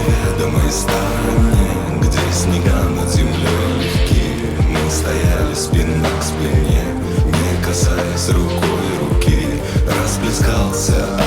неведомой стороне, где снега над землей легкие, мы стояли спина к спине, не касаясь рукой руки. Расплескался